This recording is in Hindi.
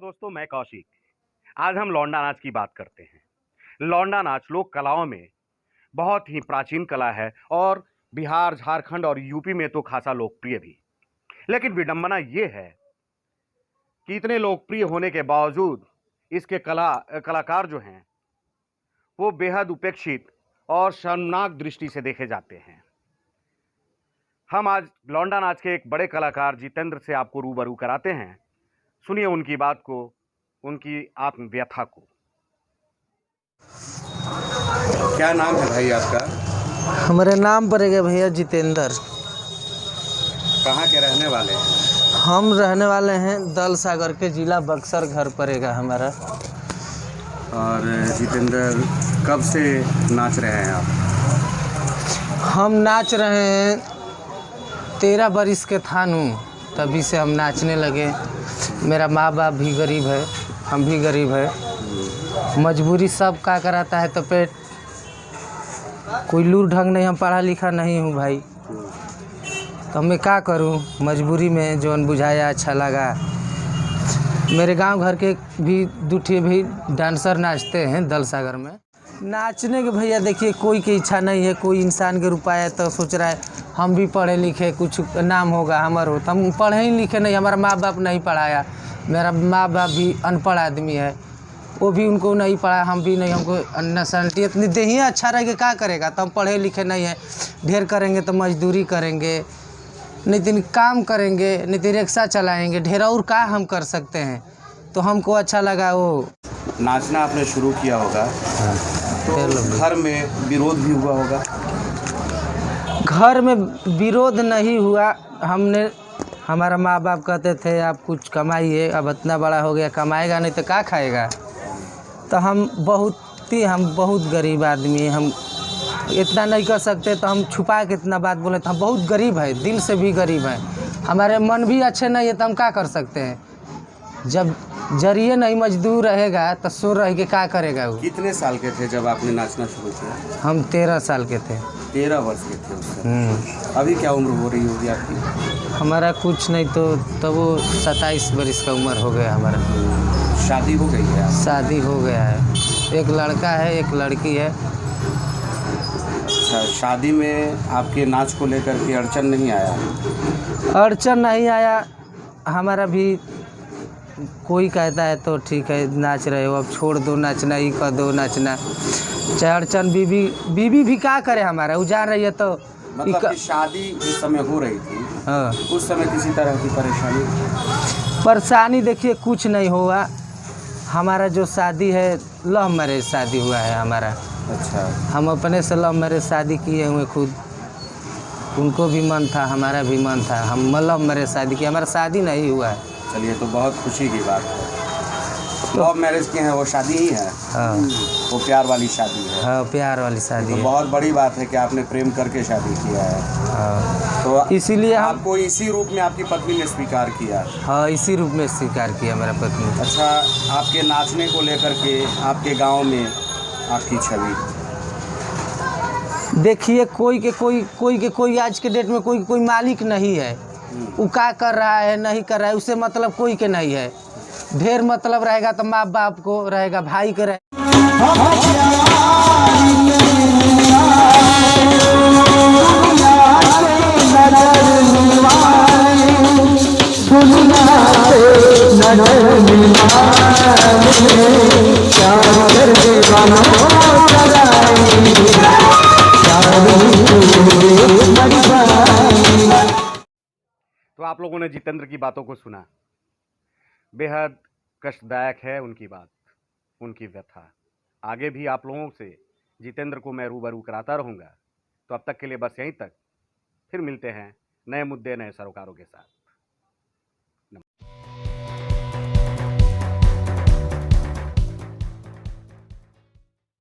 दोस्तों, मैं कौशिक। आज हम लौंडा नाच की बात करते हैं। लौंडा नाच लोक कलाओं में बहुत ही प्राचीन कला है और बिहार, झारखंड और यूपी में तो खासा लोकप्रिय भी। लेकिन विडंबना ये है कि इतने लोकप्रिय होने के बावजूद इसके कलाकार जो हैं वो बेहद उपेक्षित और शर्मनाक दृष्टि से देखे जाते हैं। हम आज लौंडा नाच के एक बड़े कलाकार जितेंद्र से आपको रूबरू कराते हैं। सुनिए उनकी बात को, उनकी आत्मव्यथा को। क्या नाम है भाई आपका? हमारे नाम पड़ेगा भैया जितेंद्र। कहाँ के रहने वाले हैं? हम रहने वाले हैं दल सागर के, जिला बक्सर घर पड़ेगा हमारा। और जितेंद्र, कब से नाच रहे हैं आप? हम नाच रहे हैं 13 बरिस के थानू, तभी से हम नाचने लगे। मेरा माँ बाप भी गरीब है, हम भी गरीब है, मजबूरी सब का कराता है तो पेट, कोई लूर ढंग नहीं, हम पढ़ा लिखा नहीं हूँ भाई, तो मैं क्या करूँ। मजबूरी में जो बुझाया अच्छा लगा। मेरे गांव घर के भी दूठे भी डांसर नाचते हैं दल सागर में। नाचने के भैया देखिए, कोई की इच्छा नहीं है, कोई इंसान के रूप आया तो सोच रहा है हम भी पढ़े लिखे, कुछ नाम होगा हमारा हो। तो हम पढ़े ही लिखे नहीं, हमारा माँ बाप नहीं पढ़ाया। मेरा माँ बाप भी अनपढ़ आदमी है, वो भी उनको नहीं पढ़ा, हम भी नहीं। हमको नैशनलिटी इतनी दे ही अच्छा रहेगा, क्या करेगा। तो हम पढ़े लिखे नहीं हैं, ढेर करेंगे तो मजदूरी करेंगे, नहीं तो काम करेंगे, नहीं तो रिक्शा चलाएँगे, ढेर और क्या हम कर सकते हैं। तो हमको अच्छा लगा वो नाचना आपने शुरू किया होगा। तो घर में विरोध भी हुआ होगा? घर में विरोध नहीं हुआ। हमारा माँ बाप कहते थे आप कुछ कमाइए, अब इतना बड़ा हो गया, कमाएगा नहीं तो क्या खाएगा। तो हम बहुत गरीब आदमी, हम इतना नहीं कर सकते, तो हम छुपा के इतना बात बोले। तो हम बहुत गरीब है, दिल से भी गरीब हैं, हमारे मन भी अच्छे नहीं है, तो हम क्या कर सकते हैं। जब जरिए नहीं मजदूर रहेगा तो सो रह के क्या करेगा वो। कितने साल के थे जब आपने नाचना शुरू किया? हम 13 साल के थे। 13 वर्ष के थे उस समय। अभी क्या उम्र हो रही होगी आपकी? हमारा कुछ नहीं तो तब वो 27 बरस का उम्र हो गया हमारा। शादी हो गई है? शादी हो गया है, एक लड़का है, एक लड़की है। अच्छा, शादी में आपके नाच को लेकर के अड़चन नहीं आया? अड़चन नहीं आया हमारा भी। कोई कहता है तो ठीक है, नाच रहे हो, अब छोड़ दो नाचना, ही कर दो नाचना। चाहे अड़चन बीबी भी क्या करे हमारा, वो जा रही है तो मतलब कि शादी जिस समय हो रही थी, हाँ, उस समय किसी तरह की परेशानी देखिए कुछ नहीं हुआ। हमारा जो शादी है लव मैरिज शादी हुआ है हमारा। अच्छा। हम अपने से लव मैरिज शादी किए हुए खुद, उनको भी मन था, हमारा भी मन था, हम लव मैरिज शादी किए, हमारा शादी नहीं हुआ है। चलिए, तो बहुत खुशी की बात है। लव मैरिज के हैं, वो शादी ही है। हाँ, वो प्यार वाली शादी है। हाँ, प्यार वाली शादी तो है। बहुत बड़ी बात है कि आपने प्रेम करके शादी किया है। हाँ, तो इसीलिए आपको इसी रूप में आपकी पत्नी ने स्वीकार किया? हाँ, इसी रूप में स्वीकार किया मेरा पत्नी। अच्छा, आपके नाचने को लेकर के आपके गांव में आपकी छवि देखिए, कोई के कोई आज के डेट में कोई मालिक नहीं है। वो क्या कर रहा है नहीं कर रहा है, उससे मतलब कोई के नहीं है। ढेर मतलब रहेगा तो माँ बाप को रहेगा, भाई के रहेगा। तो आप लोगों ने जितेंद्र की बातों को सुना। बेहद कष्टदायक है उनकी बात, उनकी व्यथा। आगे भी आप लोगों से जितेंद्र को मैं रूबरू कराता रहूँगा। तो अब तक के लिए बस यहीं तक। फिर मिलते हैं नए मुद्दे, नए सरोकारों के साथ।